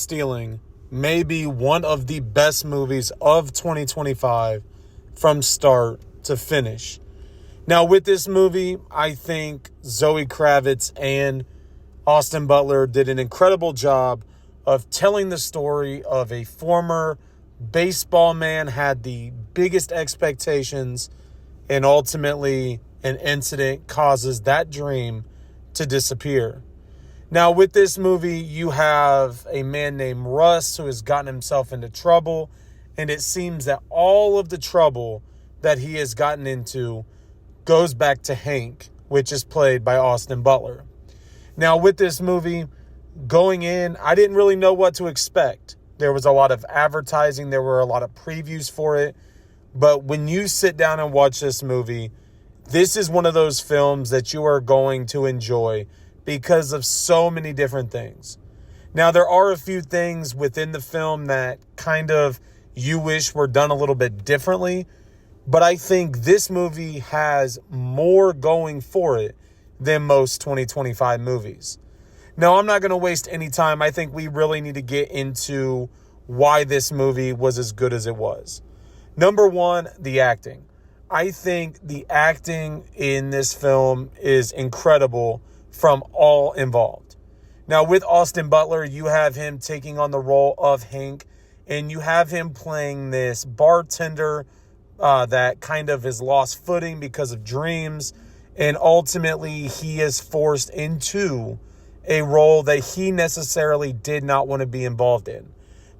Stealing may be one of the best movies of 2025 from start to finish. Now, with this movie, I think Zoe Kravitz and Austin Butler did an incredible job of telling the story of a former baseball man, had the biggest expectations, and ultimately an incident causes that dream to disappear. Now, with this movie, you have a man named Russ who has gotten himself into trouble, and it seems that all of the trouble that he has gotten into goes back to Hank, which is played by Austin Butler. Now, with this movie, going in, I didn't really know what to expect. There was a lot of advertising. There were a lot of previews for it. But when you sit down and watch this movie, this is one of those films that you are going to enjoy because of so many different things. Now, there are a few things within the film that kind of you wish were done a little bit differently. But I think this movie has more going for it than most 2025 movies. Now, I'm not going to waste any time. I think we really need to get into why this movie was as good as it was. Number one, the acting. I think the acting in this film is incredible from all involved. Now, with Austin Butler, you have him taking on the role of Hank, and you have him playing this bartender that kind of has lost footing because of dreams, and ultimately he is forced into a role that he necessarily did not want to be involved in,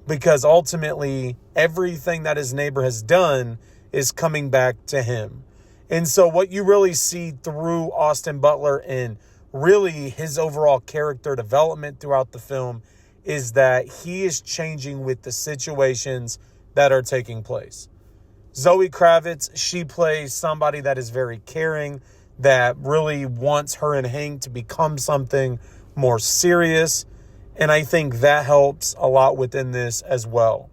because ultimately everything that his neighbor has done is coming back to him. And so what you really see through Austin Butler and really his overall character development throughout the film is that he is changing with the situations that are taking place. Zoe Kravitz, she plays somebody that is very caring, that really wants her and Hank to become something more serious. And I think that helps a lot within this as well.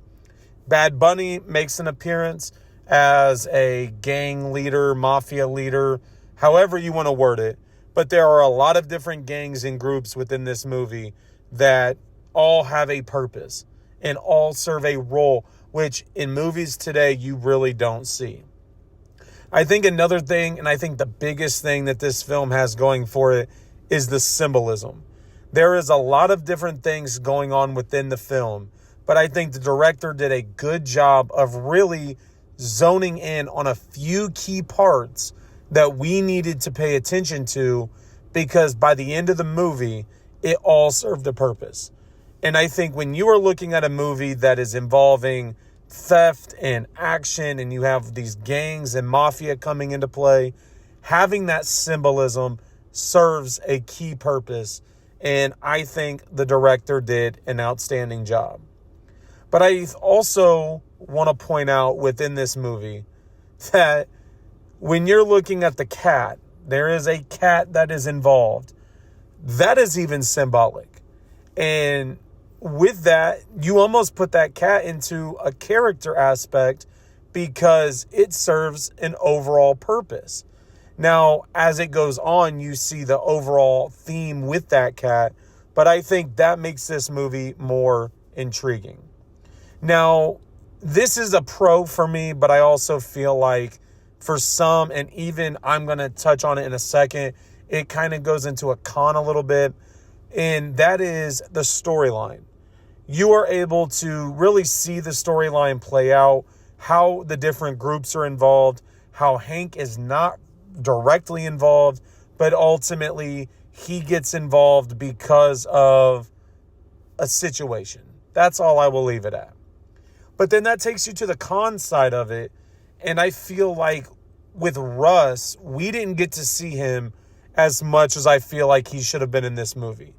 Bad Bunny makes an appearance as a gang leader, mafia leader, however you want to word it. But there are a lot of different gangs and groups within this movie that all have a purpose and all serve a role, which in movies today you really don't see. I think another thing, and I think the biggest thing that this film has going for it, is the symbolism. There is a lot of different things going on within the film, but I think the director did a good job of really zoning in on a few key parts that we needed to pay attention to, because by the end of the movie, it all served a purpose. And I think when you are looking at a movie that is involving theft and action, and you have these gangs and mafia coming into play, having that symbolism serves a key purpose. And I think the director did an outstanding job. But I also want to point out within this movie that when you're looking at the cat, there is a cat that is involved. That is even symbolic. And with that, you almost put that cat into a character aspect because it serves an overall purpose. Now, as it goes on, you see the overall theme with that cat, but I think that makes this movie more intriguing. Now, this is a pro for me, but I also feel like for some, and even I'm going to touch on it in a second, it kind of goes into a con a little bit, and that is the storyline. You are able to really see the storyline play out, how the different groups are involved, how Hank is not directly involved, but ultimately he gets involved because of a situation. That's all I will leave it at. But then that takes you to the con side of it, and I feel like with Russ, we didn't get to see him as much as I feel like he should have been in this movie.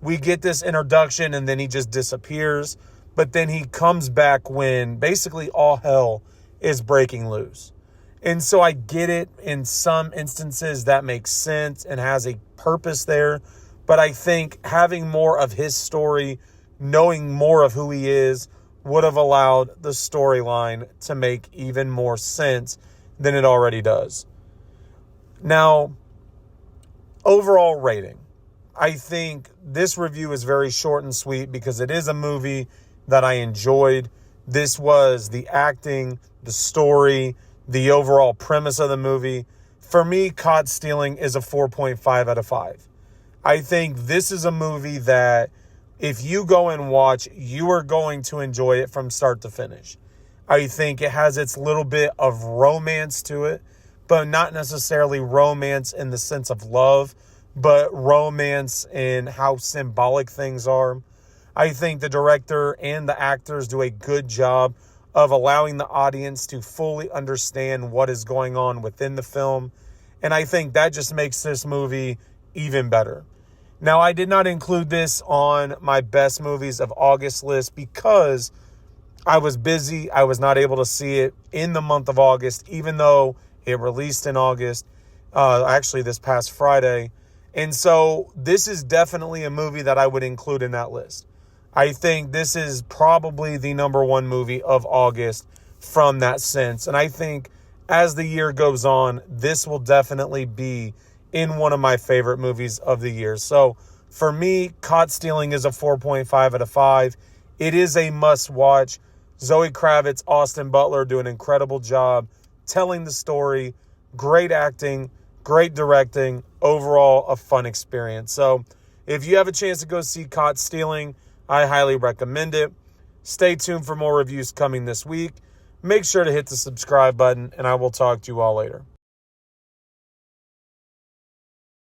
We get this introduction and then he just disappears, but then he comes back when basically all hell is breaking loose. And so I get it, in some instances that makes sense and has a purpose there, but I think having more of his story, knowing more of who he is, would have allowed the storyline to make even more sense than it already does. Now, overall rating. I think this review is very short and sweet because it is a movie that I enjoyed. This was the acting, the story, the overall premise of the movie. For me, Caught Stealing is a 4.5 out of 5. I think this is a movie that if you go and watch, you are going to enjoy it from start to finish. I think it has its little bit of romance to it, but not necessarily romance in the sense of love, but romance in how symbolic things are. I think the director and the actors do a good job of allowing the audience to fully understand what is going on within the film. And I think that just makes this movie even better. Now, I did not include this on my best movies of August list because I was busy. I was not able to see it in the month of August, even though it released in August, actually this past Friday. And so this is definitely a movie that I would include in that list. I think this is probably the number one movie of August from that sense. And I think as the year goes on, this will definitely be in one of my favorite movies of the year. So for me, Caught Stealing is a 4.5 out of 5. It is a must watch. Zoe Kravitz, Austin Butler do an incredible job telling the story. Great acting, great directing, overall a fun experience. So if you have a chance to go see Caught Stealing, I highly recommend it. Stay tuned for more reviews coming this week. Make sure to hit the subscribe button, and I will talk to you all later.